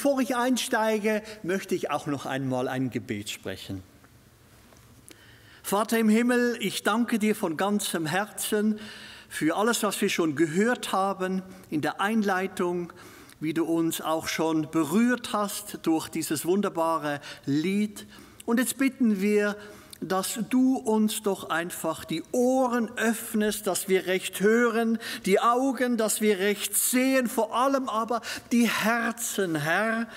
bevor ich einsteige, möchte ich auch noch einmal ein Gebet sprechen. Vater im Himmel, ich danke dir von ganzem Herzen für alles, was wir schon gehört haben in der Einleitung, wie du uns auch schon berührt hast durch dieses wunderbare Lied. Und jetzt bitten wir, dass du uns doch einfach die Ohren öffnest, dass wir recht hören, die Augen, dass wir recht sehen, vor allem aber die Herzen, Herr,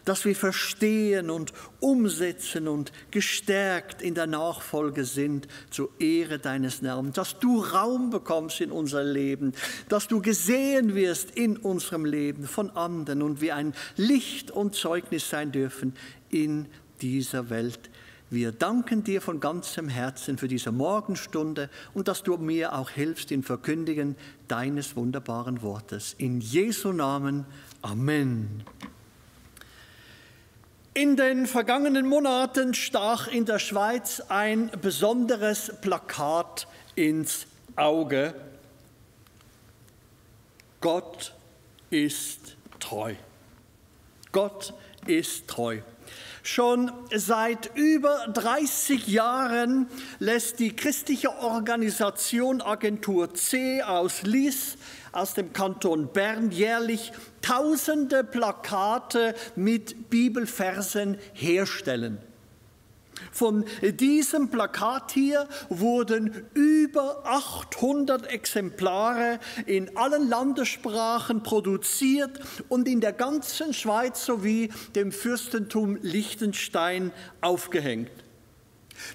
dass wir verstehen und umsetzen und gestärkt in der Nachfolge sind zur Ehre deines Namens, dass du Raum bekommst in unser Leben, dass du gesehen wirst in unserem Leben von anderen und wir ein Licht und Zeugnis sein dürfen in dieser Welt. Wir danken dir von ganzem Herzen für diese Morgenstunde und dass du mir auch hilfst im Verkündigen deines wunderbaren Wortes. In Jesu Namen. Amen. In den vergangenen Monaten stach in der Schweiz ein besonderes Plakat ins Auge. Gott ist treu. Gott ist treu. Schon seit über 30 Jahren lässt die christliche Organisation Agentur C aus Lyss aus dem Kanton Bern jährlich tausende Plakate mit Bibelversen herstellen. Von diesem Plakat hier wurden über 800 Exemplare in allen Landessprachen produziert und in der ganzen Schweiz sowie dem Fürstentum Liechtenstein aufgehängt.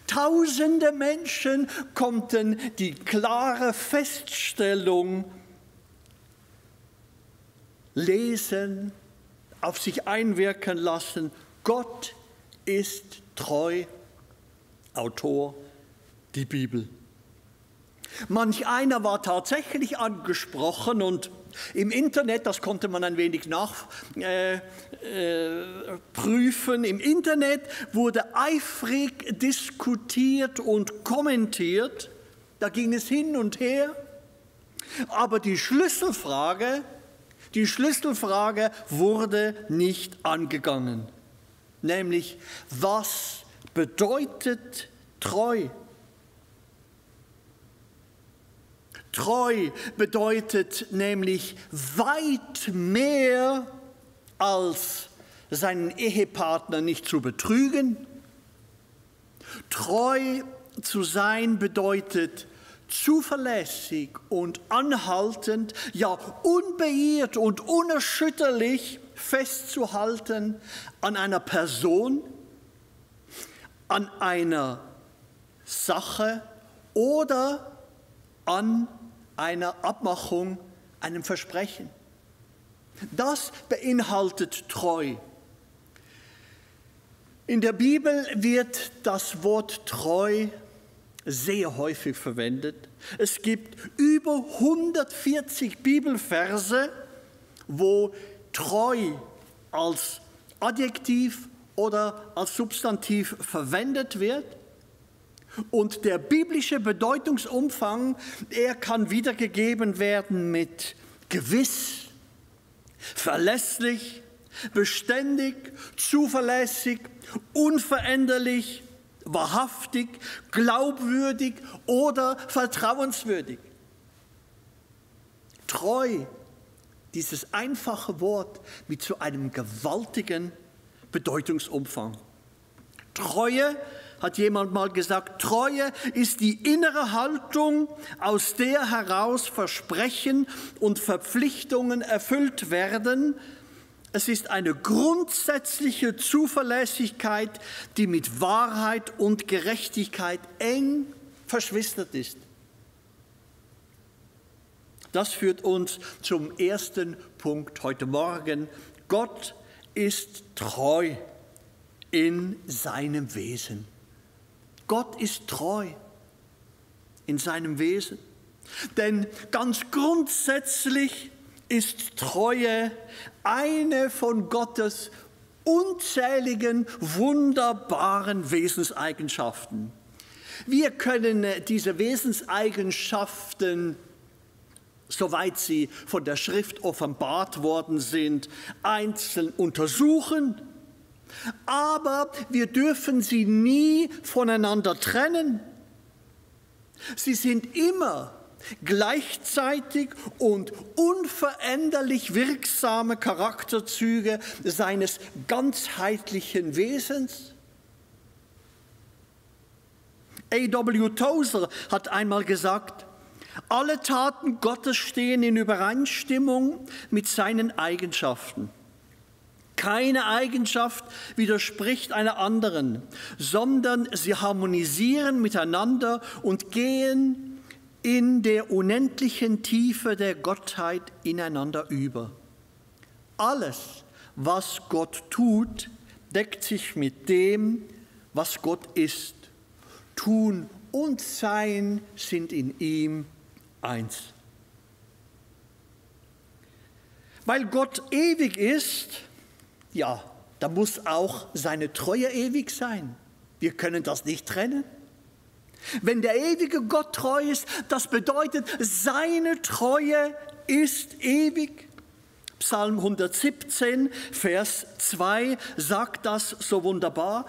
Tausende Menschen konnten die klare Feststellung lesen, auf sich einwirken lassen: Gott ist treu, Autor die Bibel. Manch einer war tatsächlich angesprochen und im Internet, das konnte man ein wenig nachprüfen, im Internet wurde eifrig diskutiert und kommentiert. Da ging es hin und her. Aber die Schlüsselfrage wurde nicht angegangen. Nämlich, was bedeutet treu? Treu bedeutet nämlich weit mehr als seinen Ehepartner nicht zu betrügen. Treu zu sein bedeutet zuverlässig und anhaltend, ja unbeirrt und unerschütterlich festzuhalten an einer Person, an einer Sache oder an einer Abmachung, einem Versprechen. Das beinhaltet treu. In der Bibel wird das Wort treu sehr häufig verwendet. Es gibt über 140 Bibelverse, wo treu als Adjektiv oder als Substantiv verwendet wird. Und der biblische Bedeutungsumfang, er kann wiedergegeben werden mit gewiss, verlässlich, beständig, zuverlässig, unveränderlich, wahrhaftig, glaubwürdig oder vertrauenswürdig. Treu, dieses einfache Wort mit so einem gewaltigen Bedeutungsumfang. Treue, hat jemand mal gesagt, Treue ist die innere Haltung, aus der heraus Versprechen und Verpflichtungen erfüllt werden. Es ist eine grundsätzliche Zuverlässigkeit, die mit Wahrheit und Gerechtigkeit eng verschwistert ist. Das führt uns zum ersten Punkt heute Morgen. Gott ist treu in seinem Wesen. Gott ist treu in seinem Wesen. Denn ganz grundsätzlich ist Treue eine von Gottes unzähligen, wunderbaren Wesenseigenschaften. Wir können diese Wesenseigenschaften soweit sie von der Schrift offenbart worden sind, einzeln untersuchen. Aber wir dürfen sie nie voneinander trennen. Sie sind immer gleichzeitig und unveränderlich wirksame Charakterzüge seines ganzheitlichen Wesens. A.W. Tozer hat einmal gesagt, alle Taten Gottes stehen in Übereinstimmung mit seinen Eigenschaften. Keine Eigenschaft widerspricht einer anderen, sondern sie harmonisieren miteinander und gehen in der unendlichen Tiefe der Gottheit ineinander über. Alles, was Gott tut, deckt sich mit dem, was Gott ist. Tun und Sein sind in ihm eins. Weil Gott ewig ist, ja, da muss auch seine Treue ewig sein. Wir können das nicht trennen. Wenn der ewige Gott treu ist, das bedeutet, seine Treue ist ewig. Psalm 117, Vers 2 sagt das so wunderbar.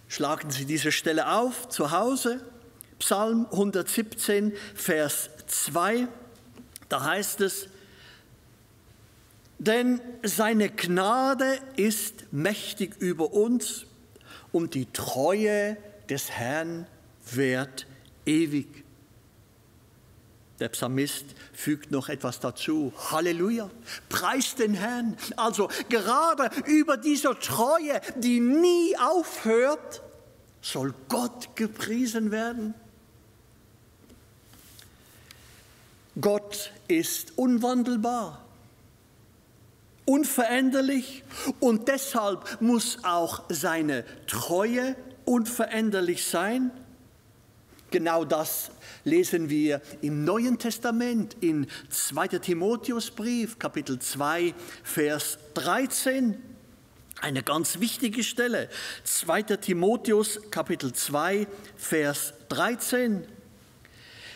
Schlagen Sie diese Stelle auf zu Hause. Psalm 117, Vers 2, da heißt es, denn seine Gnade ist mächtig über uns und die Treue des Herrn währt ewig. Der Psalmist fügt noch etwas dazu. Halleluja, preist den Herrn. Also gerade über diese Treue, die nie aufhört, soll Gott gepriesen werden. Gott ist unwandelbar, unveränderlich und deshalb muss auch seine Treue unveränderlich sein. Genau das lesen wir im Neuen Testament in 2. Timotheusbrief, Kapitel 2, Vers 13. Eine ganz wichtige Stelle. 2. Timotheus, Kapitel 2, Vers 13.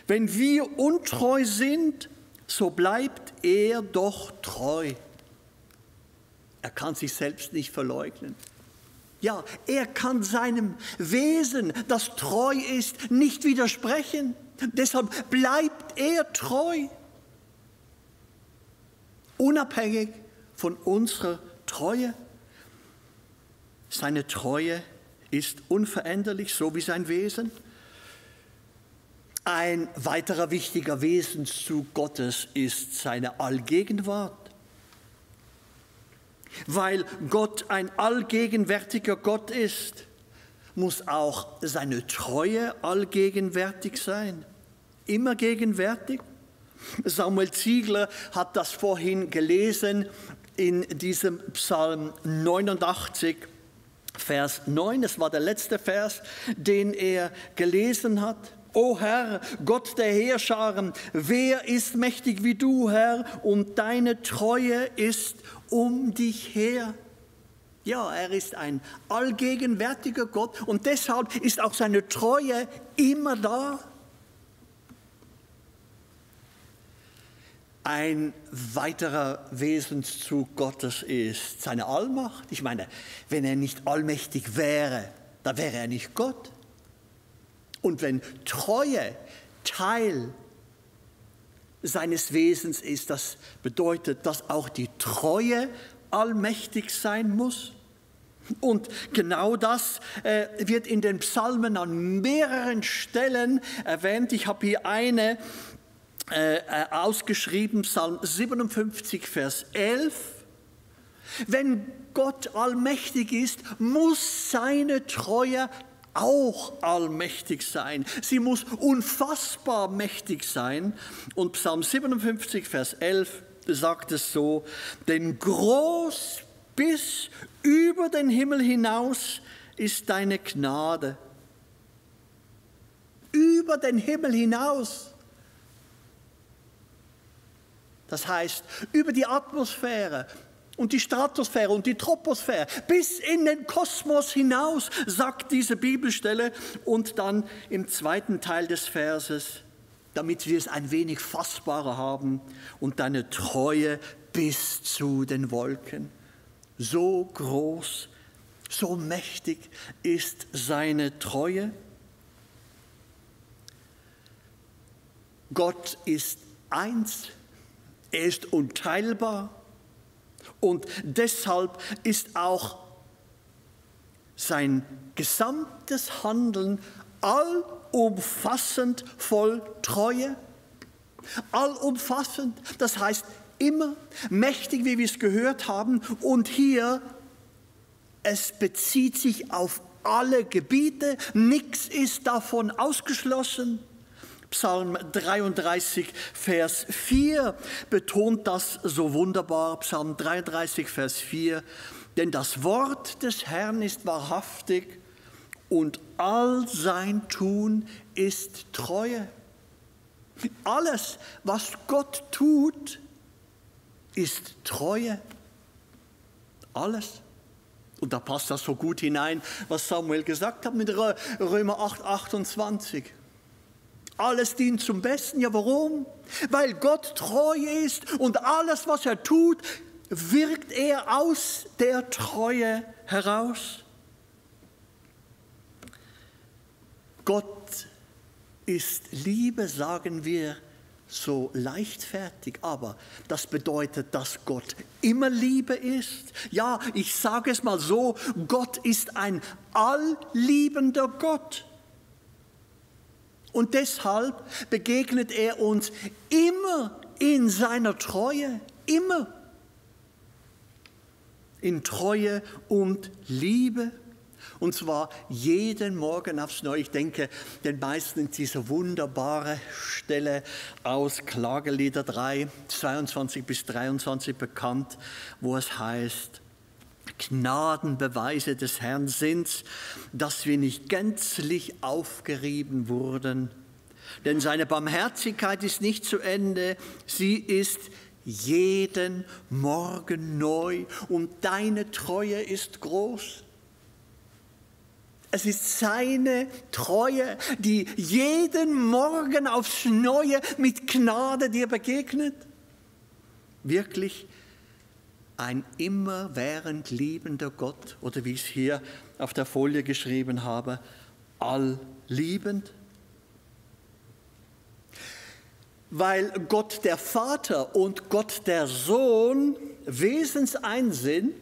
Wenn wir untreu sind, so bleibt er doch treu. Er kann sich selbst nicht verleugnen. Ja, er kann seinem Wesen, das treu ist, nicht widersprechen. Deshalb bleibt er treu. Unabhängig von unserer Treue. Seine Treue ist unveränderlich, so wie sein Wesen. Ein weiterer wichtiger Wesenszug Gottes ist seine Allgegenwart. Weil Gott ein allgegenwärtiger Gott ist, muss auch seine Treue allgegenwärtig sein. Immer gegenwärtig. Samuel Ziegler hat das vorhin gelesen in diesem Psalm 89, Vers 9. Das war der letzte Vers, den er gelesen hat. O Herr, Gott der Heerscharen, wer ist mächtig wie du, Herr, und deine Treue ist um dich her. Ja, er ist ein allgegenwärtiger Gott und deshalb ist auch seine Treue immer da. Ein weiterer Wesenszug Gottes ist seine Allmacht. Ich meine, wenn er nicht allmächtig wäre, dann wäre er nicht Gott. Und wenn Treue Teil seines Wesens ist, das bedeutet, dass auch die Treue allmächtig sein muss. Und genau das wird in den Psalmen an mehreren Stellen erwähnt. Ich habe hier eine ausgeschrieben, Psalm 57, Vers 11. Wenn Gott allmächtig ist, muss seine Treue auch allmächtig sein. Sie muss unfassbar mächtig sein. Und Psalm 57, Vers 11 sagt es so, denn groß bis über den Himmel hinaus ist deine Gnade. Über den Himmel hinaus. Das heißt, über die Atmosphäre und die Stratosphäre und die Troposphäre, bis in den Kosmos hinaus, sagt diese Bibelstelle. Und dann im zweiten Teil des Verses, damit wir es ein wenig fassbarer haben, und deine Treue bis zu den Wolken. So groß, so mächtig ist seine Treue. Gott ist eins, er ist unteilbar, und deshalb ist auch sein gesamtes Handeln allumfassend voll Treue. Allumfassend, das heißt immer mächtig, wie wir es gehört haben. Und hier, es bezieht sich auf alle Gebiete, nichts ist davon ausgeschlossen. Psalm 33, Vers 4 betont das so wunderbar. Psalm 33, Vers 4. Denn das Wort des Herrn ist wahrhaftig und all sein Tun ist Treue. Alles, was Gott tut, ist Treue. Alles. Und da passt das so gut hinein, was Samuel gesagt hat mit Römer 8, 28. Alles dient zum Besten. Ja, warum? Weil Gott treu ist und alles, was er tut, wirkt er aus der Treue heraus. Gott ist Liebe, sagen wir so leichtfertig, aber das bedeutet, dass Gott immer Liebe ist. Ja, ich sage es mal so, Gott ist ein allliebender Gott. Und deshalb begegnet er uns immer in seiner Treue, immer in Treue und Liebe. Und zwar jeden Morgen aufs Neue. Ich denke, den meisten ist diese wunderbare Stelle aus Klagelieder 3, 22 bis 23 bekannt, wo es heißt: Gnadenbeweise des Herrn sind's, dass wir nicht gänzlich aufgerieben wurden. Denn seine Barmherzigkeit ist nicht zu Ende, sie ist jeden Morgen neu und deine Treue ist groß. Es ist seine Treue, die jeden Morgen aufs Neue mit Gnade dir begegnet. Wirklich ein immerwährend liebender Gott, oder wie ich es hier auf der Folie geschrieben habe, allliebend. Weil Gott der Vater und Gott der Sohn wesenseins sind,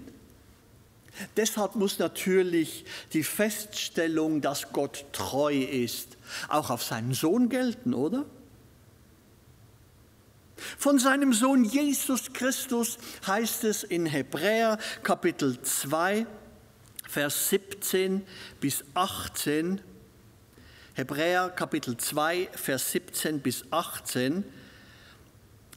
deshalb muss natürlich die Feststellung, dass Gott treu ist, auch auf seinen Sohn gelten, oder? Von seinem Sohn Jesus Christus heißt es in Hebräer Kapitel 2, Vers 17 bis 18. Hebräer Kapitel 2, Vers 17 bis 18.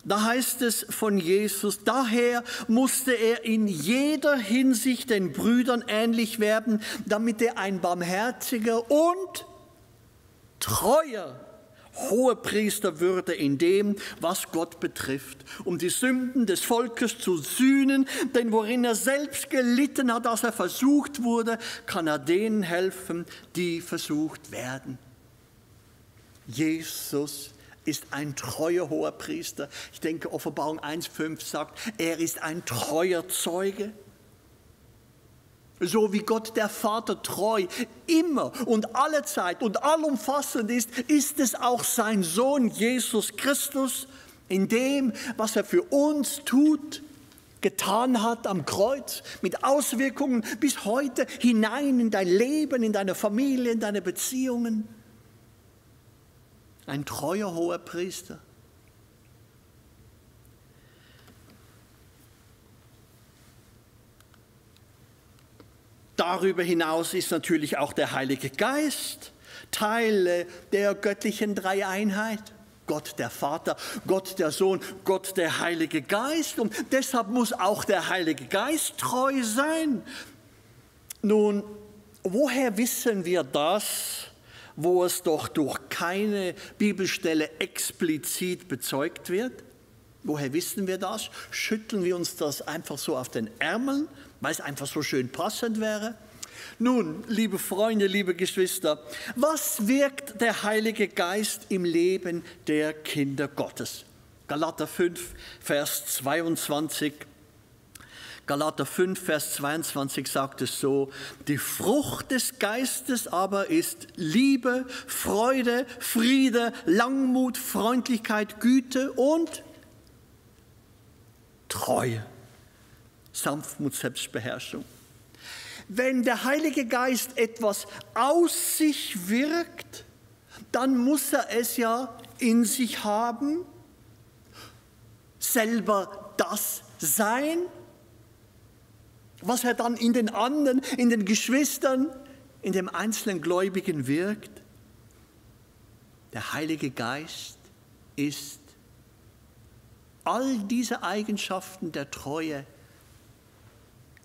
Da heißt es von Jesus: Daher musste er in jeder Hinsicht den Brüdern ähnlich werden, damit er ein barmherziger und treuer Hohepriester würde in dem, was Gott betrifft, um die Sünden des Volkes zu sühnen, denn worin er selbst gelitten hat, als er versucht wurde, kann er denen helfen, die versucht werden. Jesus ist ein treuer Hohepriester. Ich denke, Offenbarung 1,5 sagt, er ist ein treuer Zeuge. So wie Gott der Vater treu immer und allezeit und allumfassend ist, ist es auch sein Sohn Jesus Christus in dem, was er für uns tut, getan hat am Kreuz, mit Auswirkungen bis heute hinein in dein Leben, in deine Familie, in deine Beziehungen. Ein treuer Hohepriester. Darüber hinaus ist natürlich auch der Heilige Geist Teil der göttlichen Dreieinheit. Gott der Vater, Gott der Sohn, Gott der Heilige Geist. Und deshalb muss auch der Heilige Geist treu sein. Nun, woher wissen wir das, wo es doch durch keine Bibelstelle explizit bezeugt wird? Woher wissen wir das? Schütteln wir uns das einfach so auf den Ärmeln, weil es einfach so schön passend wäre? Nun, liebe Freunde, liebe Geschwister, was wirkt der Heilige Geist im Leben der Kinder Gottes? Galater 5, Vers 22. Galater 5, Vers 22 sagt es so: Die Frucht des Geistes aber ist Liebe, Freude, Friede, Langmut, Freundlichkeit, Güte und Treue, Sanftmut, Selbstbeherrschung. Wenn der Heilige Geist etwas aus sich wirkt, dann muss er es ja in sich haben, selber das sein, was er dann in den anderen, in den Geschwistern, in dem einzelnen Gläubigen wirkt. Der Heilige Geist ist all diese Eigenschaften der Treue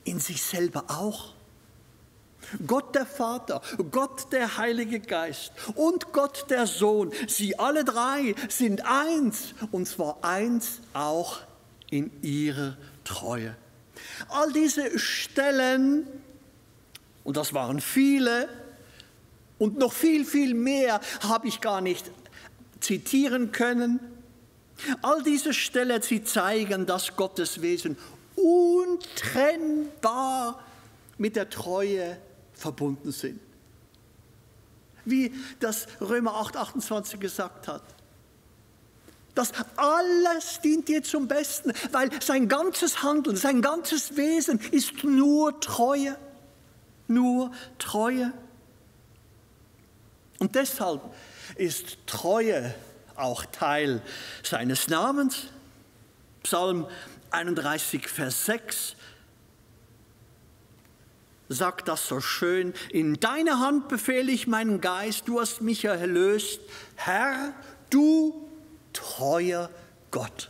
in sich selber auch. Gott der Vater, Gott der Heilige Geist und Gott der Sohn, sie alle drei sind eins, und zwar eins auch in ihrer Treue. All diese Stellen, und das waren viele, und noch viel, viel mehr habe ich gar nicht zitieren können. All diese Stellen, sie zeigen, dass Gottes Wesen untrennbar mit der Treue verbunden sind. Wie das Römer 8, 28 gesagt hat. Das alles dient dir zum Besten, weil sein ganzes Handeln, sein ganzes Wesen ist nur Treue. Nur Treue. Und deshalb ist Treue auch Teil seines Namens. Psalm 31, Vers 6 sagt das so schön: In deine Hand befehle ich meinen Geist, du hast mich erlöst. Herr, du treuer Gott.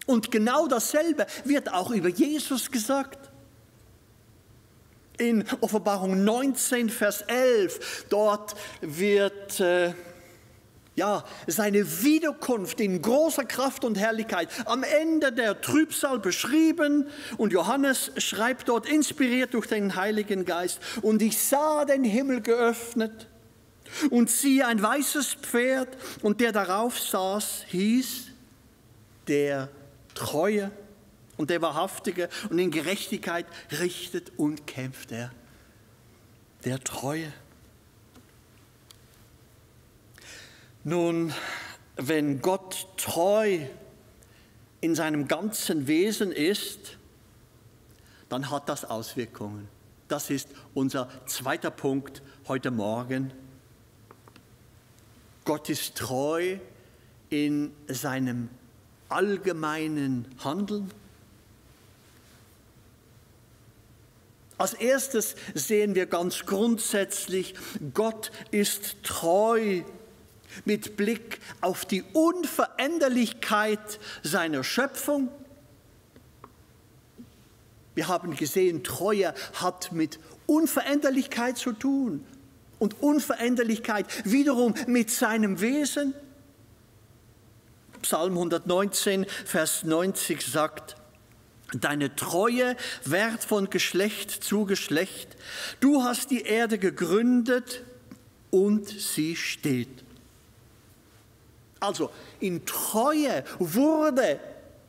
Und genau dasselbe wird auch über Jesus gesagt. In Offenbarung 19, Vers 11, dort wird seine Wiederkunft in großer Kraft und Herrlichkeit am Ende der Trübsal beschrieben. Und Johannes schreibt dort, inspiriert durch den Heiligen Geist: Und ich sah den Himmel geöffnet und siehe ein weißes Pferd, und der darauf saß, hieß der Treue und der Wahrhaftige, und in Gerechtigkeit richtet und kämpft er. Der Treue. Nun, wenn Gott treu in seinem ganzen Wesen ist, dann hat das Auswirkungen. Das ist unser zweiter Punkt heute Morgen. Gott ist treu in seinem allgemeinen Handeln. Als erstes sehen wir ganz grundsätzlich, Gott ist treu mit Blick auf die Unveränderlichkeit seiner Schöpfung. Wir haben gesehen, Treue hat mit Unveränderlichkeit zu tun. Und Unveränderlichkeit wiederum mit seinem Wesen. Psalm 119, Vers 90 sagt: Deine Treue währt von Geschlecht zu Geschlecht. Du hast die Erde gegründet und sie steht. Also in Treue wurde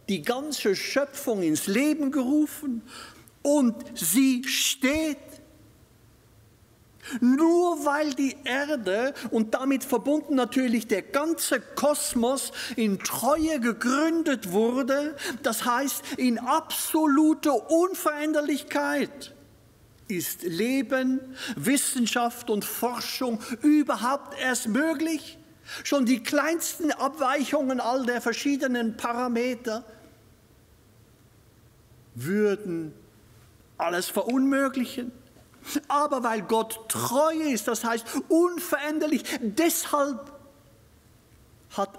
die ganze Schöpfung ins Leben gerufen und sie steht. Nur weil die Erde und damit verbunden natürlich der ganze Kosmos in Treue gegründet wurde, das heißt in absoluter Unveränderlichkeit, ist Leben, Wissenschaft und Forschung überhaupt erst möglich. Schon die kleinsten Abweichungen all der verschiedenen Parameter würden alles verunmöglichen. Aber weil Gott treu ist, das heißt unveränderlich, deshalb hat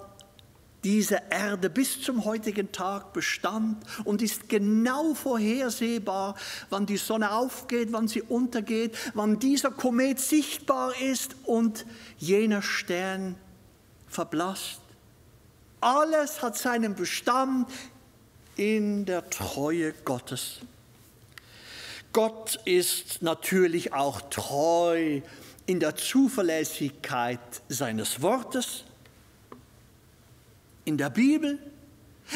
diese Erde bis zum heutigen Tag Bestand und ist genau vorhersehbar, wann die Sonne aufgeht, wann sie untergeht, wann dieser Komet sichtbar ist und jener Stern verblasst. Alles hat seinen Bestand in der Treue Gottes. Gott ist natürlich auch treu in der Zuverlässigkeit seines Wortes, in der Bibel.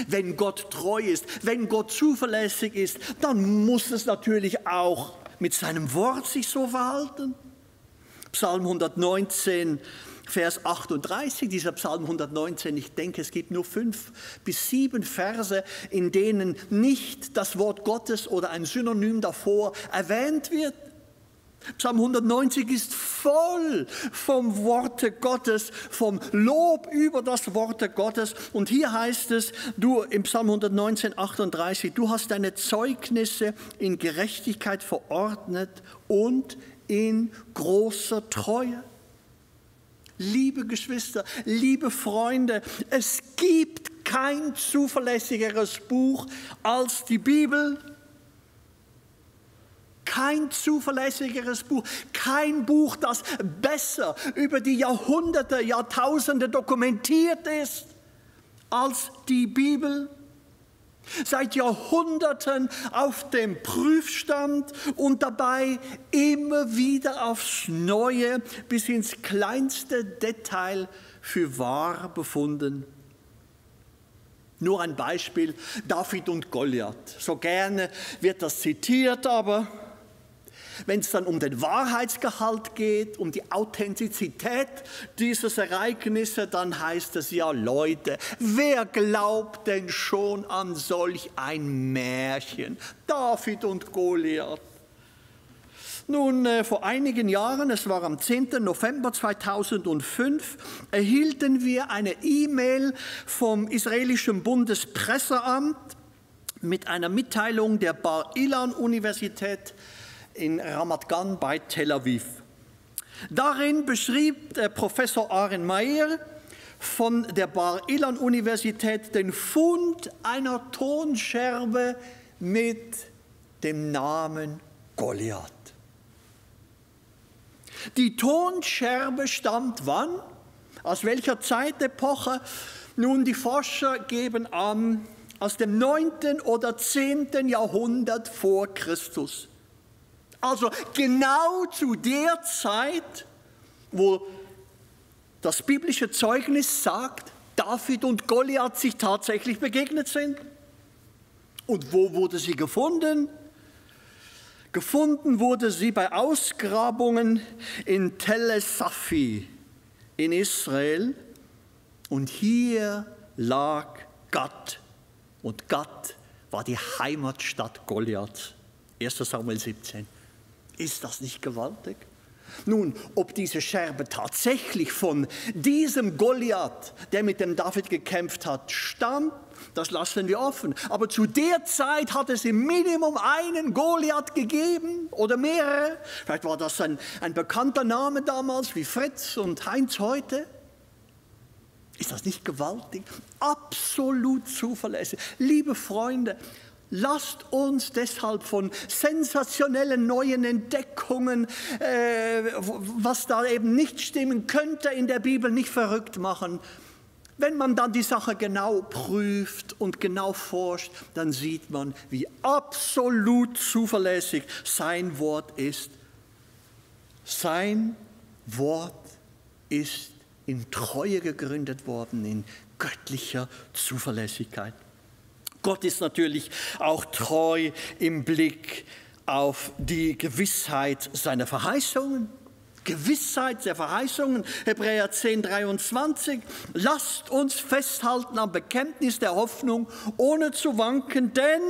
Wenn Gott treu ist, wenn Gott zuverlässig ist, dann muss es natürlich auch mit seinem Wort sich so verhalten. Psalm 119, Vers 38, dieser Psalm 119, ich denke, es gibt nur 5 bis 7 Verse, in denen nicht das Wort Gottes oder ein Synonym davor erwähnt wird. Psalm 190 ist voll vom Worte Gottes, vom Lob über das Worte Gottes. Und hier heißt es, du im Psalm 119, 38, du hast deine Zeugnisse in Gerechtigkeit verordnet und in großer Treue. Liebe Geschwister, liebe Freunde, es gibt kein zuverlässigeres Buch als die Bibel. Kein zuverlässigeres Buch, kein Buch, das besser über die Jahrhunderte, Jahrtausende dokumentiert ist als die Bibel. Seit Jahrhunderten auf dem Prüfstand und dabei immer wieder aufs Neue bis ins kleinste Detail für wahr befunden. Nur ein Beispiel, David und Goliath. So gerne wird das zitiert, aber wenn es dann um den Wahrheitsgehalt geht, um die Authentizität dieses Ereignisses, dann heißt es ja, Leute, wer glaubt denn schon an solch ein Märchen? David und Goliath. Nun, vor einigen Jahren, es war am 10. November 2005, erhielten wir eine E-Mail vom israelischen Bundespresseamt mit einer Mitteilung der Bar-Ilan-Universität in Ramat Gan bei Tel Aviv. Darin beschrieb der Professor Aaron Meyer von der Bar-Ilan-Universität den Fund einer Tonscherbe mit dem Namen Goliath. Die Tonscherbe stammt wann? Aus welcher Zeitepoche? Nun, die Forscher geben an, aus dem 9. oder 10. Jahrhundert vor Christus. Also genau zu der Zeit, wo das biblische Zeugnis sagt, David und Goliath sich tatsächlich begegnet sind. Und wo wurde sie gefunden? Gefunden wurde sie bei Ausgrabungen in Tel Safi in Israel. Und hier lag Gat. Und Gat war die Heimatstadt Goliaths. 1. Samuel 17. Ist das nicht gewaltig? Nun, ob diese Scherbe tatsächlich von diesem Goliath, der mit dem David gekämpft hat, stammt, das lassen wir offen. Aber zu der Zeit hat es im Minimum einen Goliath gegeben oder mehrere. Vielleicht war das ein bekannter Name damals, wie Fritz und Heinz heute. Ist das nicht gewaltig? Absolut zuverlässig. Liebe Freunde, lasst uns deshalb von sensationellen neuen Entdeckungen, was da eben nicht stimmen könnte in der Bibel, nicht verrückt machen. Wenn man dann die Sache genau prüft und genau forscht, dann sieht man, wie absolut zuverlässig sein Wort ist. Sein Wort ist in Treue gegründet worden, in göttlicher Zuverlässigkeit. Gott ist natürlich auch treu im Blick auf die Gewissheit seiner Verheißungen. Gewissheit der Verheißungen, Hebräer 10, 23. Lasst uns festhalten am Bekenntnis der Hoffnung, ohne zu wanken, denn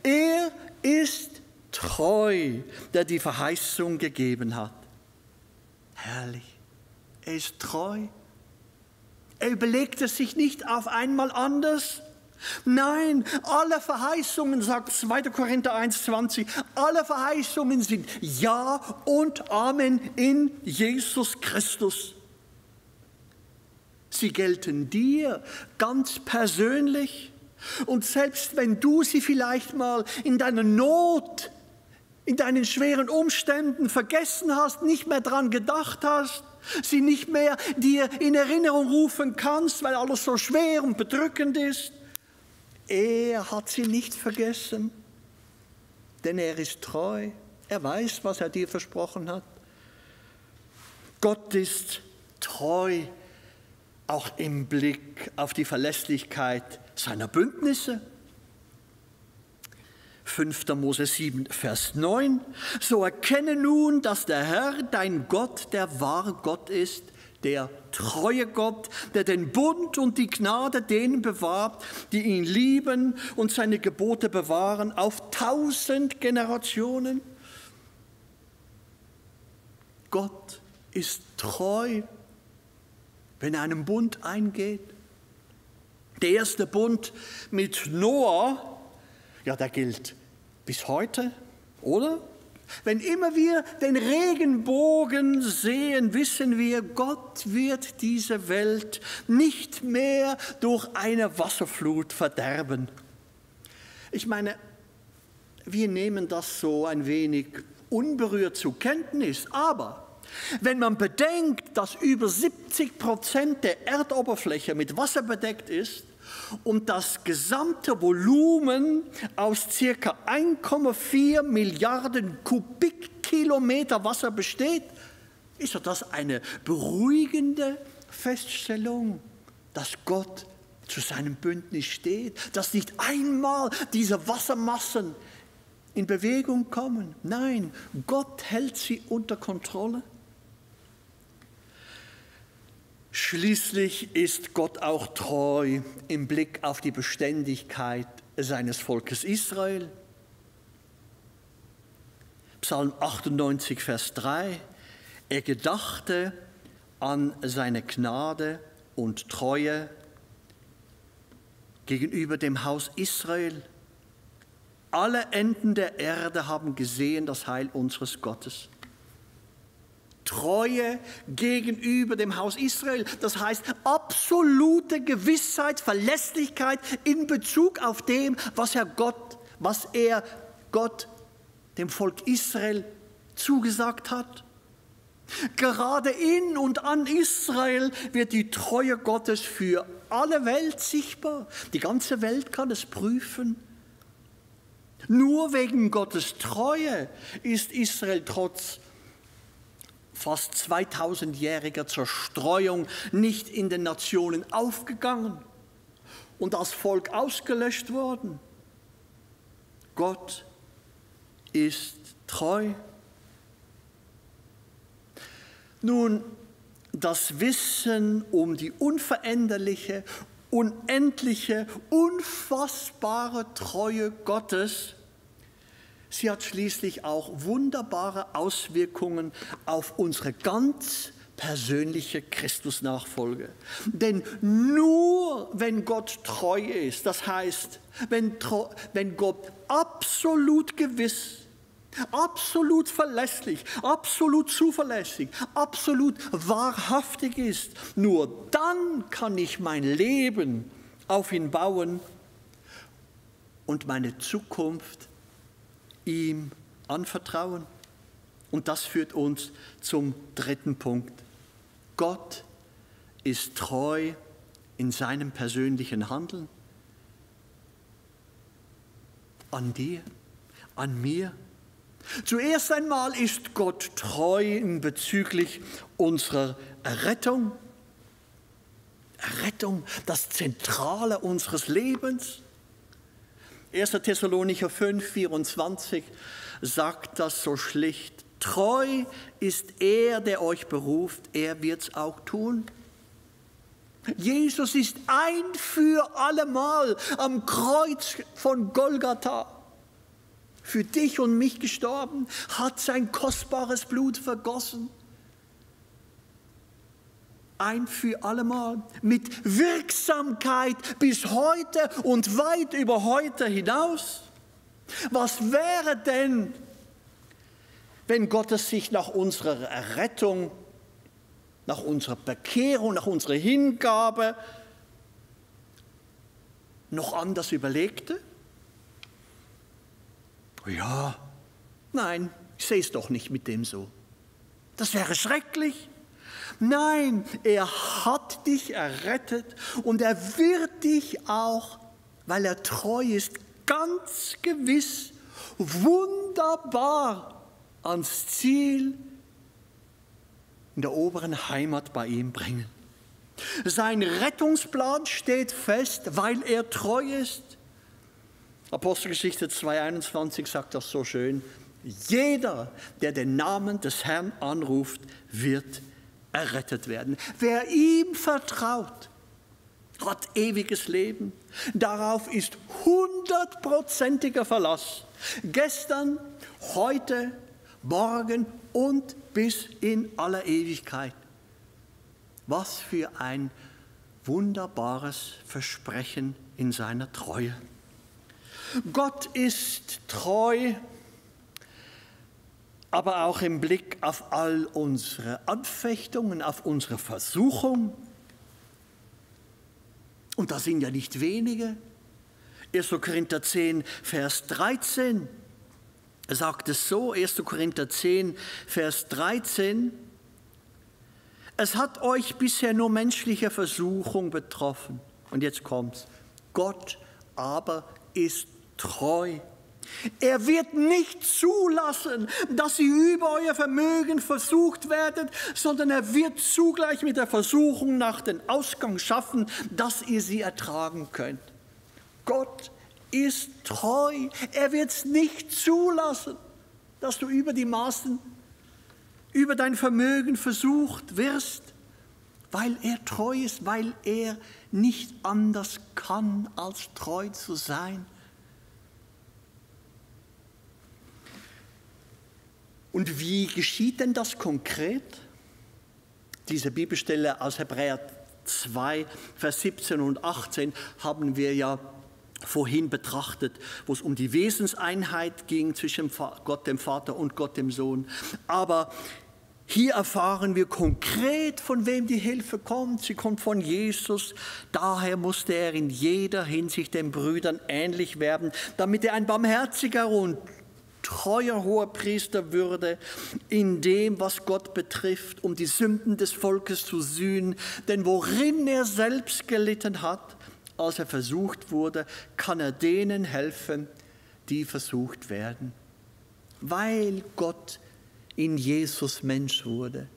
er ist treu, der die Verheißung gegeben hat. Herrlich, er ist treu. Er überlegt es sich nicht auf einmal anders. Nein, alle Verheißungen, sagt 2. Korinther 1,20, alle Verheißungen sind Ja und Amen in Jesus Christus. Sie gelten dir ganz persönlich. Und selbst wenn du sie vielleicht mal in deiner Not, in deinen schweren Umständen vergessen hast, nicht mehr dran gedacht hast, sie nicht mehr dir in Erinnerung rufen kannst, weil alles so schwer und bedrückend ist, er hat sie nicht vergessen, denn er ist treu. Er weiß, was er dir versprochen hat. Gott ist treu, auch im Blick auf die Verlässlichkeit seiner Bündnisse. 5. Mose 7, Vers 9. So erkenne nun, dass der Herr, dein Gott, der wahre Gott ist, der treue Gott, der den Bund und die Gnade denen bewahrt, die ihn lieben und seine Gebote bewahren, auf 1000 Generationen. Gott ist treu, wenn er einen Bund eingeht. Der erste Bund mit Noah, ja, der gilt bis heute, oder? Wenn immer wir den Regenbogen sehen, wissen wir, Gott wird diese Welt nicht mehr durch eine Wasserflut verderben. Ich meine, wir nehmen das so ein wenig unberührt zur Kenntnis, aber wenn man bedenkt, dass über 70% der Erdoberfläche mit Wasser bedeckt ist und das gesamte Volumen aus ca. 1,4 Milliarden Kubikkilometer Wasser besteht, ist das eine beruhigende Feststellung, dass Gott zu seinem Bündnis steht, dass nicht einmal diese Wassermassen in Bewegung kommen. Nein, Gott hält sie unter Kontrolle. Schließlich ist Gott auch treu im Blick auf die Beständigkeit seines Volkes Israel. Psalm 98, Vers 3. Er gedachte an seine Gnade und Treue gegenüber dem Haus Israel. Alle Enden der Erde haben gesehen das Heil unseres Gottes. Treue gegenüber dem Haus Israel. Das heißt absolute Gewissheit, Verlässlichkeit in Bezug auf dem, was er Gott, dem Volk Israel, zugesagt hat. Gerade in und an Israel wird die Treue Gottes für alle Welt sichtbar. Die ganze Welt kann es prüfen. Nur wegen Gottes Treue ist Israel trotz fast 2000-jähriger Zerstreuung nicht in den Nationen aufgegangen und als Volk ausgelöscht worden. Gott ist treu. Nun, das Wissen um die unveränderliche, unendliche, unfassbare Treue Gottes, sie hat schließlich auch wunderbare Auswirkungen auf unsere ganz persönliche Christusnachfolge. Denn nur wenn Gott treu ist, das heißt, wenn Gott absolut gewiss, absolut verlässlich, absolut zuverlässig, absolut wahrhaftig ist, nur dann kann ich mein Leben auf ihn bauen und meine Zukunft ihm anvertrauen. Und das führt uns zum dritten Punkt. Gott ist treu in seinem persönlichen Handeln. An dir, an mir. Zuerst einmal ist Gott treu bezüglich unserer Errettung. Errettung, das Zentrale unseres Lebens. 1. Thessalonicher 5, 24 sagt das so schlicht. Treu ist er, der euch beruft, er wird es auch tun. Jesus ist ein für allemal am Kreuz von Golgatha für dich und mich gestorben, hat sein kostbares Blut vergossen. Ein für allemal, mit Wirksamkeit bis heute und weit über heute hinaus. Was wäre denn, wenn Gott es sich nach unserer Errettung, nach unserer Bekehrung, nach unserer Hingabe noch anders überlegte? Ja, nein, ich sehe es doch nicht mit dem so. Das wäre schrecklich. Nein, er hat dich errettet und er wird dich auch, weil er treu ist, ganz gewiss, wunderbar ans Ziel in der oberen Heimat bei ihm bringen. Sein Rettungsplan steht fest, weil er treu ist. Apostelgeschichte 2,21 sagt das so schön. Jeder, der den Namen des Herrn anruft, wird errettet werden. Wer ihm vertraut, hat ewiges Leben. Darauf ist 100%iger Verlass. Gestern, heute, morgen und bis in aller Ewigkeit. Was für ein wunderbares Versprechen in seiner Treue. Gott ist treu, aber auch im Blick auf all unsere Anfechtungen, auf unsere Versuchung. Und das sind ja nicht wenige. 1. Korinther 10, Vers 13 sagt es so, 1. Korinther 10, Vers 13, es hat euch bisher nur menschliche Versuchung betroffen. Und jetzt kommt's. Gott aber ist treu. Er wird nicht zulassen, dass ihr über euer Vermögen versucht werdet, sondern er wird zugleich mit der Versuchung nach dem Ausgang schaffen, dass ihr sie ertragen könnt. Gott ist treu. Er wird es nicht zulassen, dass du über die Maßen, über dein Vermögen versucht wirst, weil er treu ist, weil er nicht anders kann, als treu zu sein. Und wie geschieht denn das konkret? Diese Bibelstelle aus Hebräer 2, Vers 17 und 18 haben wir ja vorhin betrachtet, wo es um die Wesenseinheit ging zwischen Gott dem Vater und Gott dem Sohn. Aber hier erfahren wir konkret, von wem die Hilfe kommt. Sie kommt von Jesus. Daher musste er in jeder Hinsicht den Brüdern ähnlich werden, damit er ein barmherziger und treuer Hohepriester würde, in dem, was Gott betrifft, um die Sünden des Volkes zu sühnen. Denn worin er selbst gelitten hat, als er versucht wurde, kann er denen helfen, die versucht werden. Weil Gott in Jesus Mensch wurde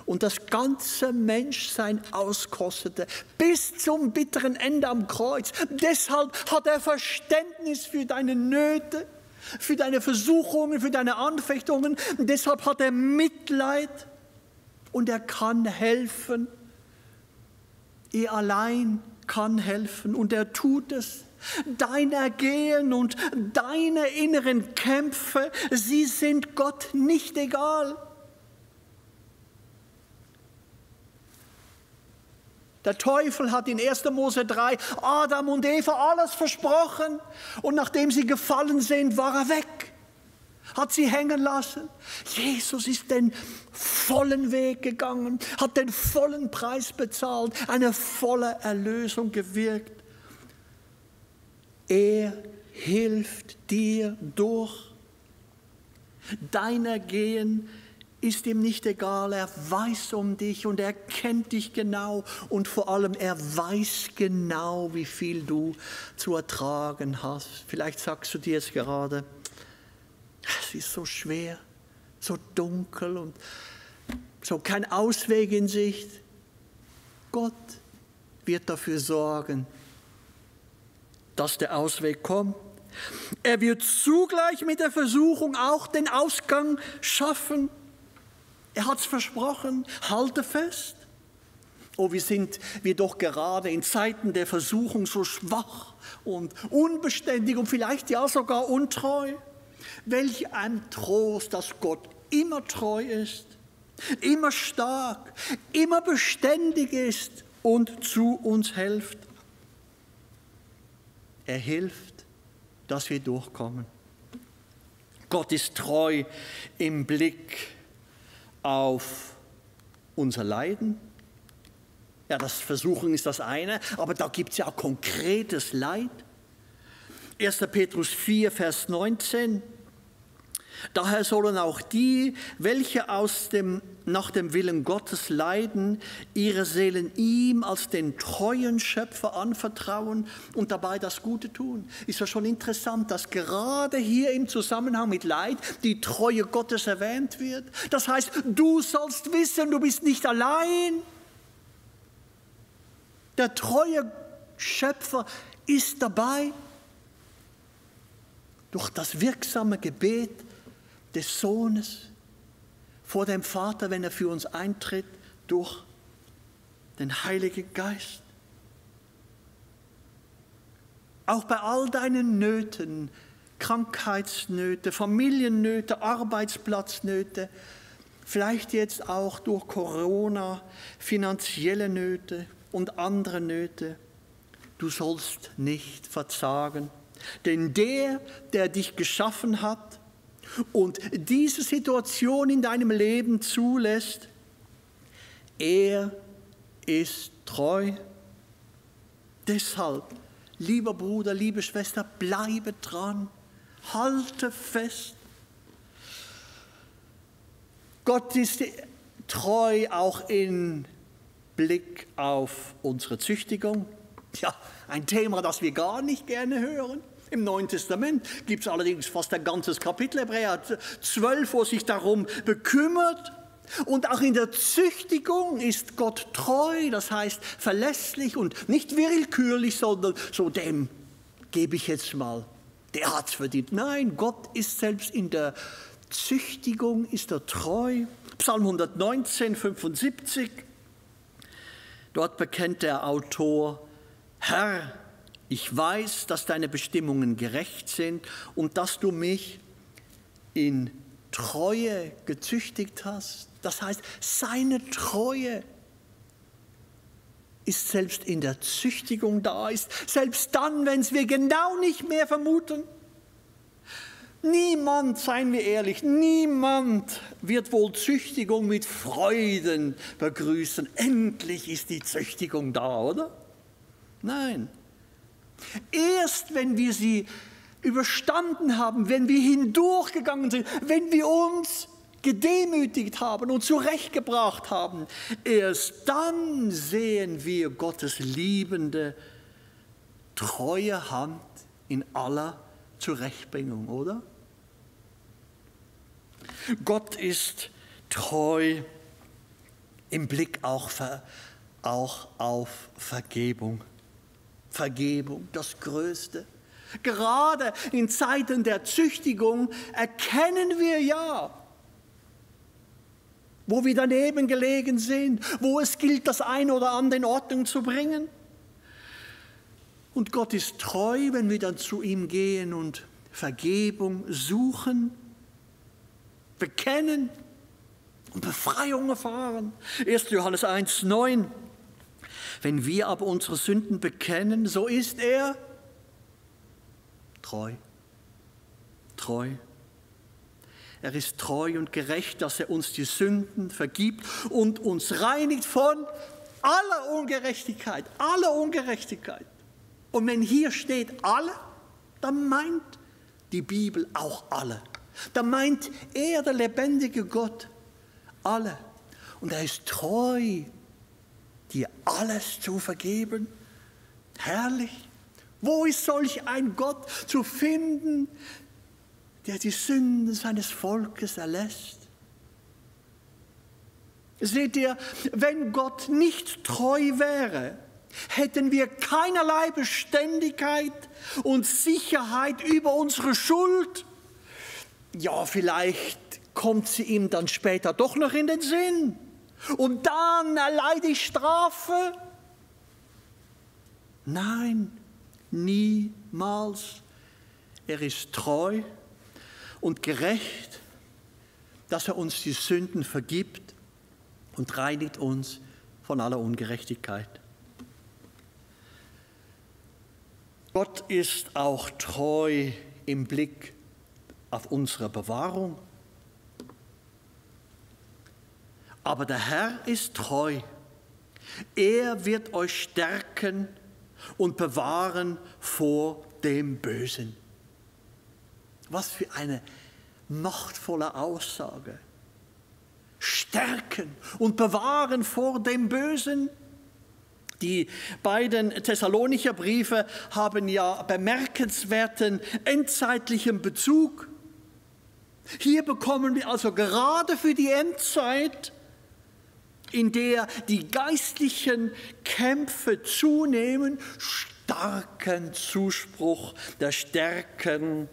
und das ganze Menschsein auskostete, bis zum bitteren Ende am Kreuz. Deshalb hat er Verständnis für deine Nöte, für deine Versuchungen, für deine Anfechtungen. Und deshalb hat er Mitleid und er kann helfen. Er allein kann helfen und er tut es. Dein Ergehen und deine inneren Kämpfe, sie sind Gott nicht egal. Der Teufel hat in 1. Mose 3 Adam und Eva alles versprochen und nachdem sie gefallen sind, war er weg, hat sie hängen lassen. Jesus ist den vollen Weg gegangen, hat den vollen Preis bezahlt, eine volle Erlösung gewirkt. Er hilft dir durch. Dein Ergehen ist ihm nicht egal, er weiß um dich und er kennt dich genau und vor allem er weiß genau, wie viel du zu ertragen hast. Vielleicht sagst du dir jetzt gerade, es ist so schwer, so dunkel und so kein Ausweg in Sicht. Gott wird dafür sorgen, dass der Ausweg kommt. Er wird zugleich mit der Versuchung auch den Ausgang schaffen. Er hat es versprochen, halte fest. Oh, wie sind wir doch gerade in Zeiten der Versuchung so schwach und unbeständig und vielleicht ja sogar untreu. Welch ein Trost, dass Gott immer treu ist, immer stark, immer beständig ist und zu uns hilft. Er hilft, dass wir durchkommen. Gott ist treu im Blick auf unser Leiden. Ja, das Versuchen ist das eine, aber da gibt es ja auch konkretes Leid. 1. Petrus 4, Vers 19. Daher sollen auch die, welche nach dem Willen Gottes leiden, ihre Seelen ihm als den treuen Schöpfer anvertrauen und dabei das Gute tun. Ist ja schon interessant, dass gerade hier im Zusammenhang mit Leid die Treue Gottes erwähnt wird. Das heißt, du sollst wissen, du bist nicht allein. Der treue Schöpfer ist dabei. Durch das wirksame Gebet des Sohnes vor dem Vater, wenn er für uns eintritt, durch den Heiligen Geist. Auch bei all deinen Nöten, Krankheitsnöte, Familiennöte, Arbeitsplatznöte, vielleicht jetzt auch durch Corona, finanzielle Nöte und andere Nöte, du sollst nicht verzagen. Denn der dich geschaffen hat und diese Situation in deinem Leben zulässt, er ist treu. Deshalb, lieber Bruder, liebe Schwester, bleibe dran, halte fest. Gott ist treu auch im Blick auf unsere Züchtigung. Ja, ein Thema, das wir gar nicht gerne hören. Im Neuen Testament gibt es allerdings fast ein ganzes Kapitel, Hebräer 12, wo sich darum bekümmert. Und auch in der Züchtigung ist Gott treu, das heißt verlässlich und nicht willkürlich, sondern so dem gebe ich jetzt mal, der hat es verdient. Nein, Gott ist selbst in der Züchtigung, ist er treu. Psalm 119, 75, dort bekennt der Autor, Herr, ich weiß, dass deine Bestimmungen gerecht sind und dass du mich in Treue gezüchtigt hast. Das heißt, seine Treue ist selbst in der Züchtigung da, ist selbst dann, wenn es wir genau nicht mehr vermuten. Niemand, seien wir ehrlich, niemand wird wohl Züchtigung mit Freuden begrüßen. Endlich ist die Züchtigung da, oder? Nein. Erst wenn wir sie überstanden haben, wenn wir hindurchgegangen sind, wenn wir uns gedemütigt haben und zurechtgebracht haben, erst dann sehen wir Gottes liebende, treue Hand in aller Zurechtbringung, oder? Gott ist treu im Blick auch auf Vergebung. Vergebung, das Größte. Gerade in Zeiten der Züchtigung erkennen wir ja, wo wir daneben gelegen sind, wo es gilt, das eine oder andere in Ordnung zu bringen. Und Gott ist treu, wenn wir dann zu ihm gehen und Vergebung suchen, bekennen und Befreiung erfahren. 1. Johannes 1, 9. Wenn wir aber unsere Sünden bekennen, so ist er treu. Treu. Er ist treu und gerecht, dass er uns die Sünden vergibt und uns reinigt von aller Ungerechtigkeit. Aller Ungerechtigkeit. Und wenn hier steht alle, dann meint die Bibel auch alle. Dann meint er, der lebendige Gott, alle. Und er ist treu, dir alles zu vergeben. Herrlich. Wo ist solch ein Gott zu finden, der die Sünden seines Volkes erlässt? Seht ihr, wenn Gott nicht treu wäre, hätten wir keinerlei Beständigkeit und Sicherheit über unsere Schuld. Ja, vielleicht kommt sie ihm dann später doch noch in den Sinn. Und dann erleide ich Strafe. Nein, niemals. Er ist treu und gerecht, dass er uns die Sünden vergibt und reinigt uns von aller Ungerechtigkeit. Gott ist auch treu im Blick auf unsere Bewahrung. Aber der Herr ist treu. Er wird euch stärken und bewahren vor dem Bösen. Was für eine machtvolle Aussage. Stärken und bewahren vor dem Bösen. Die beiden Thessalonicher Briefe haben ja bemerkenswerten endzeitlichen Bezug. Hier bekommen wir also gerade für die Endzeit, in der die geistlichen Kämpfe zunehmen, starken Zuspruch der Stärken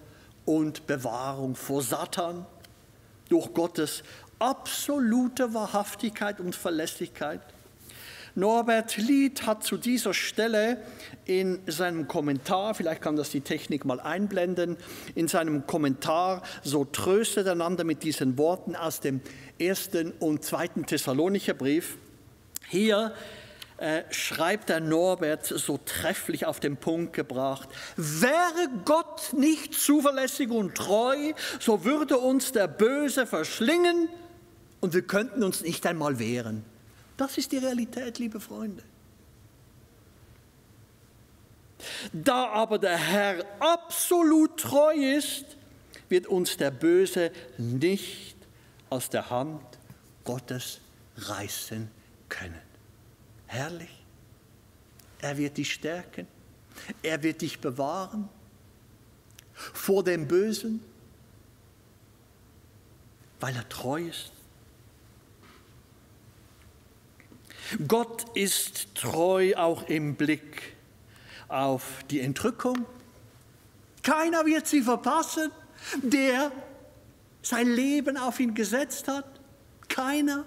und Bewahrung vor Satan durch Gottes absolute Wahrhaftigkeit und Verlässlichkeit. Norbert Lied hat zu dieser Stelle in seinem Kommentar, vielleicht kann das die Technik mal einblenden, in seinem Kommentar so tröstet einander mit diesen Worten aus dem 1. und 2. Thessalonicher Brief. Hier schreibt der Norbert so trefflich auf den Punkt gebracht: Wäre Gott nicht zuverlässig und treu, so würde uns der Böse verschlingen und wir könnten uns nicht einmal wehren. Das ist die Realität, liebe Freunde. Da aber der Herr absolut treu ist, wird uns der Böse nicht aus der Hand Gottes reißen können. Herrlich. Er wird dich stärken. Er wird dich bewahren vor dem Bösen, weil er treu ist. Gott ist treu auch im Blick auf die Entrückung. Keiner wird sie verpassen, der sein Leben auf ihn gesetzt hat. Keiner.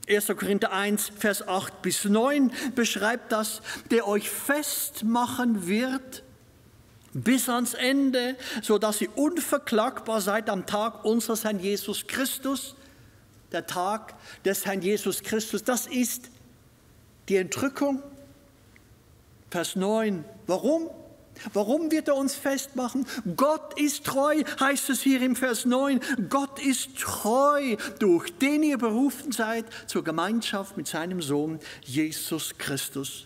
1. Korinther 1, Vers 8 bis 9 beschreibt das, der euch festmachen wird bis ans Ende, sodass ihr unverklagbar seid am Tag unseres Herrn Jesus Christus. Der Tag des Herrn Jesus Christus, das ist die Entrückung. Vers 9. Warum? Warum wird er uns festmachen? Gott ist treu, heißt es hier im Vers 9. Gott ist treu, durch den ihr berufen seid zur Gemeinschaft mit seinem Sohn Jesus Christus.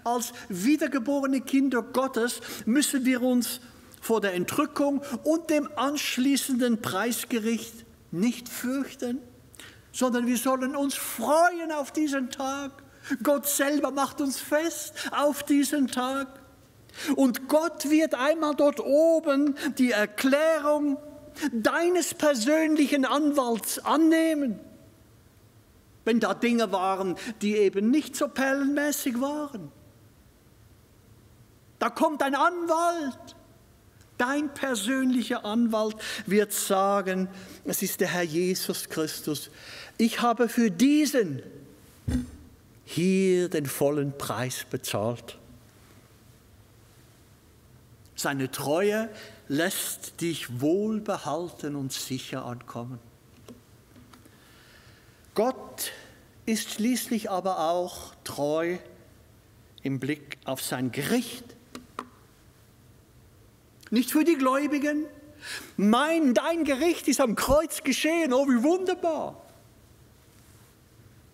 Als wiedergeborene Kinder Gottes müssen wir uns vor der Entrückung und dem anschließenden Preisgericht nicht fürchten, sondern wir sollen uns freuen auf diesen Tag. Gott selber macht uns fest auf diesen Tag. Und Gott wird einmal dort oben die Erklärung deines persönlichen Anwalts annehmen, wenn da Dinge waren, die eben nicht so perlenmäßig waren. Da kommt ein Anwalt. Dein persönlicher Anwalt wird sagen, es ist der Herr Jesus Christus. Ich habe für diesen hier den vollen Preis bezahlt. Seine Treue lässt dich wohlbehalten und sicher ankommen. Gott ist schließlich aber auch treu im Blick auf sein Gericht. Nicht für die Gläubigen. Dein Gericht ist am Kreuz geschehen. Oh, wie wunderbar.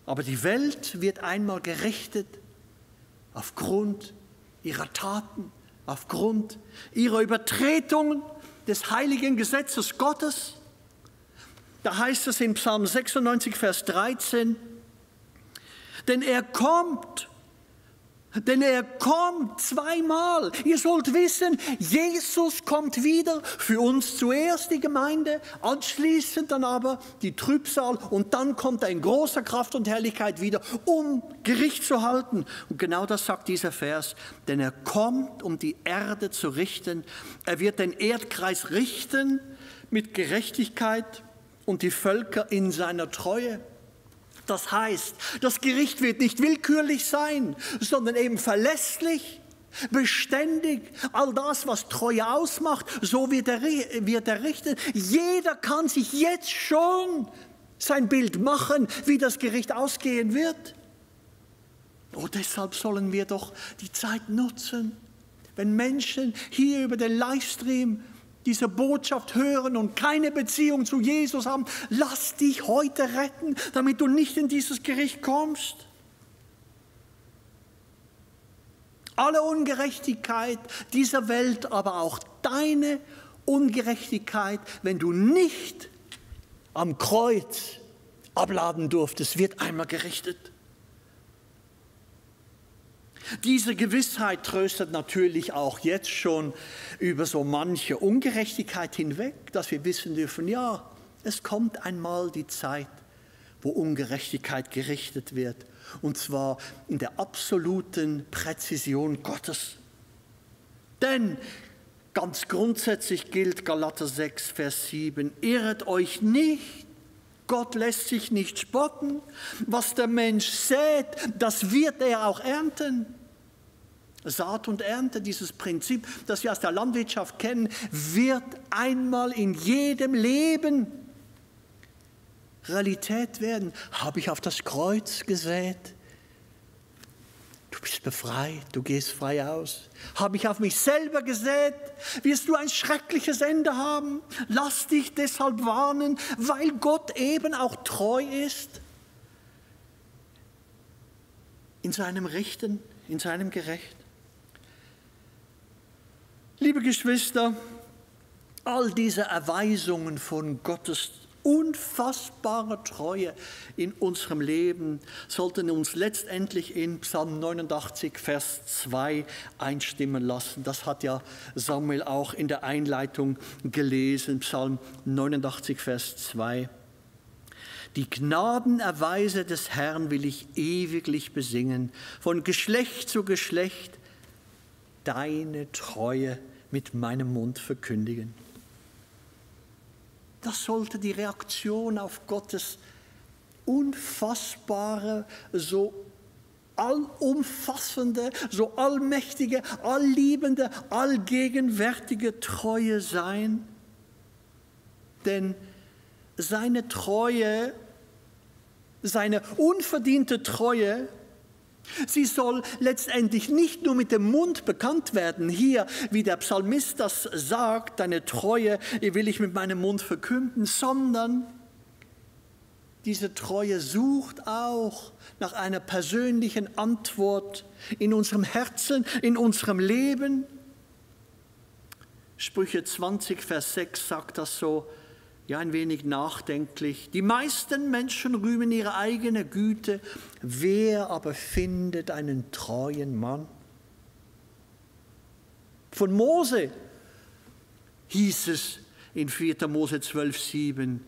Aber die Welt wird einmal gerichtet aufgrund ihrer Taten, aufgrund ihrer Übertretungen des heiligen Gesetzes Gottes. Da heißt es in Psalm 96, Vers 13, denn er kommt zweimal. Ihr sollt wissen, Jesus kommt wieder, für uns zuerst die Gemeinde, anschließend dann aber die Trübsal und dann kommt er in großer Kraft und Herrlichkeit wieder, um Gericht zu halten. Und genau das sagt dieser Vers, denn er kommt, um die Erde zu richten. Er wird den Erdkreis richten mit Gerechtigkeit und die Völker in seiner Treue. Das heißt, das Gericht wird nicht willkürlich sein, sondern eben verlässlich, beständig. All das, was Treue ausmacht, so wird er richten. Jeder kann sich jetzt schon sein Bild machen, wie das Gericht ausgehen wird. Oh, deshalb sollen wir doch die Zeit nutzen, wenn Menschen hier über den Livestream diese Botschaft hören und keine Beziehung zu Jesus haben, lass dich heute retten, damit du nicht in dieses Gericht kommst. Alle Ungerechtigkeit dieser Welt, aber auch deine Ungerechtigkeit, wenn du nicht am Kreuz abladen durftest, wird einmal gerichtet. Diese Gewissheit tröstet natürlich auch jetzt schon über so manche Ungerechtigkeit hinweg, dass wir wissen dürfen, ja, es kommt einmal die Zeit, wo Ungerechtigkeit gerichtet wird, und zwar in der absoluten Präzision Gottes. Denn ganz grundsätzlich gilt Galater 6, Vers 7, irret euch nicht, Gott lässt sich nicht spotten. Was der Mensch sät, das wird er auch ernten. Saat und Ernte, dieses Prinzip, das wir aus der Landwirtschaft kennen, wird einmal in jedem Leben Realität werden. Habe ich auf das Kreuz gesät? Du bist befreit, du gehst frei aus. Habe ich auf mich selber gesät? Wirst du ein schreckliches Ende haben? Lass dich deshalb warnen, weil Gott eben auch treu ist in seinem Richten, in seinem Gerecht. Liebe Geschwister, all diese Erweisungen von Gottes unfassbarer Treue in unserem Leben sollten uns letztendlich in Psalm 89, Vers 2 einstimmen lassen. Das hat ja Samuel auch in der Einleitung gelesen, Psalm 89, Vers 2. Die Gnadenerweise des Herrn will ich ewiglich besingen, von Geschlecht zu Geschlecht deine Treue mit meinem Mund verkündigen. Das sollte die Reaktion auf Gottes unfassbare, so allumfassende, so allmächtige, allliebende, allgegenwärtige Treue sein. Denn seine Treue, seine unverdiente Treue, sie soll letztendlich nicht nur mit dem Mund bekannt werden, hier, wie der Psalmist das sagt, deine Treue will ich mit meinem Mund verkünden, sondern diese Treue sucht auch nach einer persönlichen Antwort in unserem Herzen, in unserem Leben. Sprüche 20, Vers 6 sagt das so, ja, ein wenig nachdenklich. Die meisten Menschen rühmen ihre eigene Güte. Wer aber findet einen treuen Mann? Von Mose hieß es in 4. Mose 12, 7.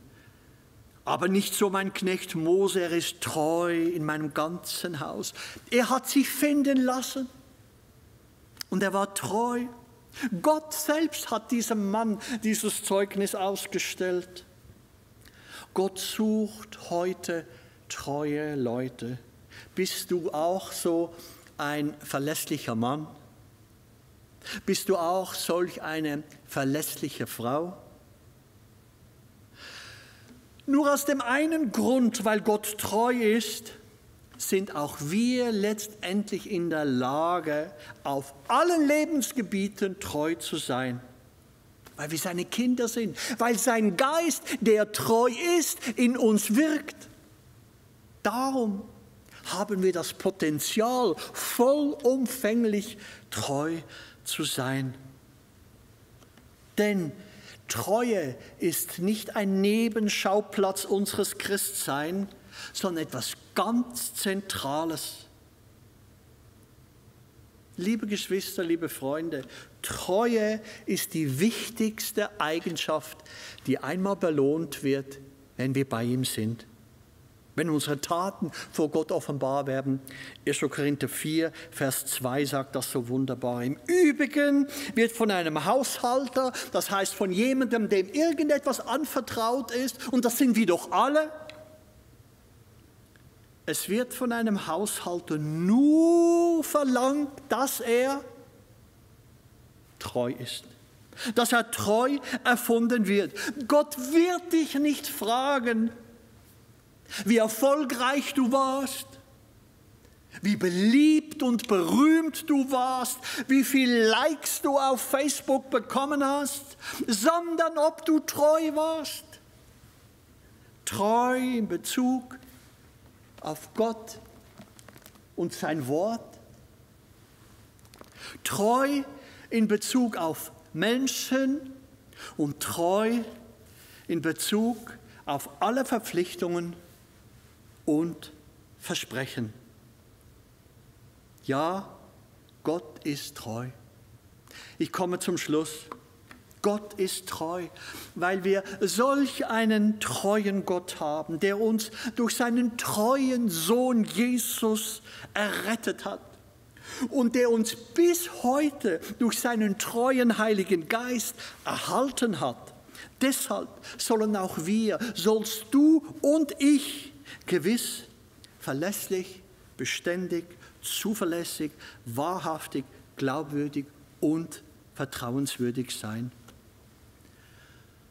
Aber nicht so mein Knecht Mose, er ist treu in meinem ganzen Haus. Er hat sich finden lassen und er war treu. Gott selbst hat diesem Mann dieses Zeugnis ausgestellt. Gott sucht heute treue Leute. Bist du auch so ein verlässlicher Mann? Bist du auch solch eine verlässliche Frau? Nur aus dem einen Grund, weil Gott treu ist, sind auch wir letztendlich in der Lage, auf allen Lebensgebieten treu zu sein. Weil wir seine Kinder sind, weil sein Geist, der treu ist, in uns wirkt. Darum haben wir das Potenzial, vollumfänglich treu zu sein. Denn Treue ist nicht ein Nebenschauplatz unseres Christseins, sondern etwas ganz Zentrales. Liebe Geschwister, liebe Freunde, Treue ist die wichtigste Eigenschaft, die einmal belohnt wird, wenn wir bei ihm sind. Wenn unsere Taten vor Gott offenbar werden. 1. Korinther 4, Vers 2 sagt das so wunderbar. Im Übrigen wird von einem Haushalter, das heißt von jemandem, dem irgendetwas anvertraut ist, und das sind wir doch alle, es wird von einem Haushalter nur verlangt, dass er treu ist, dass er treu erfunden wird. Gott wird dich nicht fragen, wie erfolgreich du warst, wie beliebt und berühmt du warst, wie viele Likes du auf Facebook bekommen hast, sondern ob du treu warst. Treu in Bezug auf Gott und sein Wort. Treu in Bezug auf Menschen und treu in Bezug auf alle Verpflichtungen und Versprechen. Ja, Gott ist treu. Ich komme zum Schluss. Gott ist treu, weil wir solch einen treuen Gott haben, der uns durch seinen treuen Sohn Jesus errettet hat und der uns bis heute durch seinen treuen Heiligen Geist erhalten hat. Deshalb sollen auch wir, sollst du und ich gewiss, verlässlich, beständig, zuverlässig, wahrhaftig, glaubwürdig und vertrauenswürdig sein.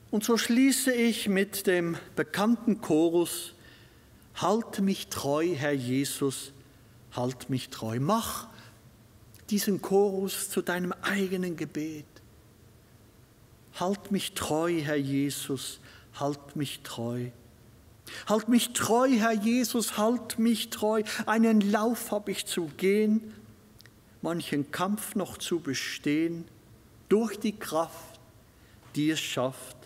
Und so schließe ich mit dem bekannten Chorus: Halt mich treu, Herr Jesus, halt mich treu. Mach diesen Chorus zu deinem eigenen Gebet. Halt mich treu, Herr Jesus, halt mich treu. Halt mich treu, Herr Jesus, halt mich treu. Einen Lauf habe ich zu gehen, manchen Kampf noch zu bestehen, durch die Kraft, die es schafft.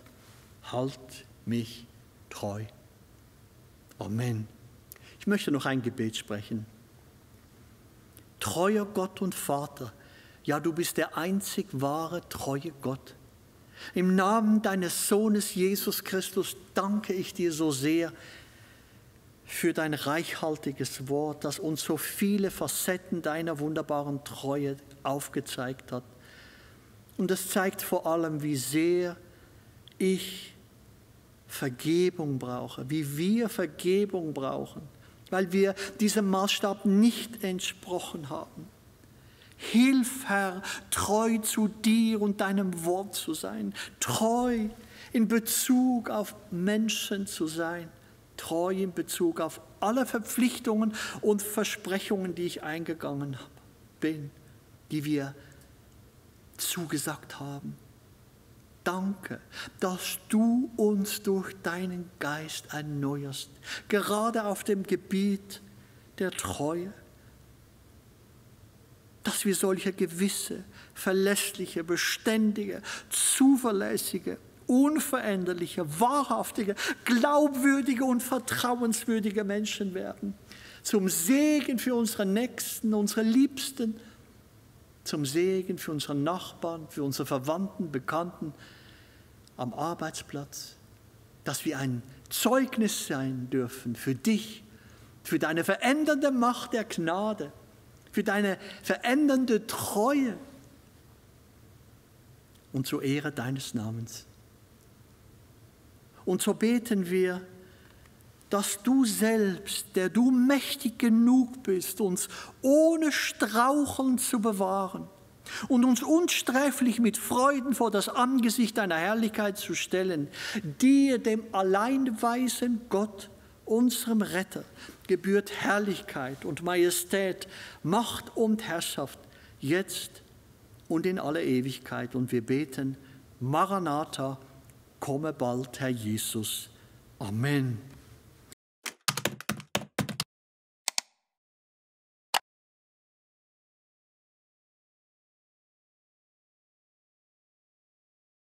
Halt mich treu. Amen. Ich möchte noch ein Gebet sprechen. Treuer Gott und Vater, ja, du bist der einzig wahre, treue Gott. Im Namen deines Sohnes Jesus Christus danke ich dir so sehr für dein reichhaltiges Wort, das uns so viele Facetten deiner wunderbaren Treue aufgezeigt hat. Und es zeigt vor allem, wie sehr ich Vergebung brauche, wie wir Vergebung brauchen, weil wir diesem Maßstab nicht entsprochen haben. Hilf, Herr, treu zu dir und deinem Wort zu sein, treu in Bezug auf Menschen zu sein, treu in Bezug auf alle Verpflichtungen und Versprechungen, die ich eingegangen bin, die wir zugesagt haben. Danke, dass du uns durch deinen Geist erneuerst, gerade auf dem Gebiet der Treue, dass wir solche gewisse, verlässliche, beständige, zuverlässige, unveränderliche, wahrhaftige, glaubwürdige und vertrauenswürdige Menschen werden. Zum Segen für unsere Nächsten, unsere Liebsten, zum Segen für unsere Nachbarn, für unsere Verwandten, Bekannten am Arbeitsplatz, dass wir ein Zeugnis sein dürfen für dich, für deine verändernde Macht der Gnade, für deine verändernde Treue und zur Ehre deines Namens. Und so beten wir, dass du selbst, der du mächtig genug bist, uns ohne Straucheln zu bewahren und uns unsträflich mit Freuden vor das Angesicht deiner Herrlichkeit zu stellen, dir, dem allein weisen Gott, unserem Retter, gebührt Herrlichkeit und Majestät, Macht und Herrschaft, jetzt und in alle Ewigkeit. Und wir beten, Maranatha, komme bald, Herr Jesus. Amen.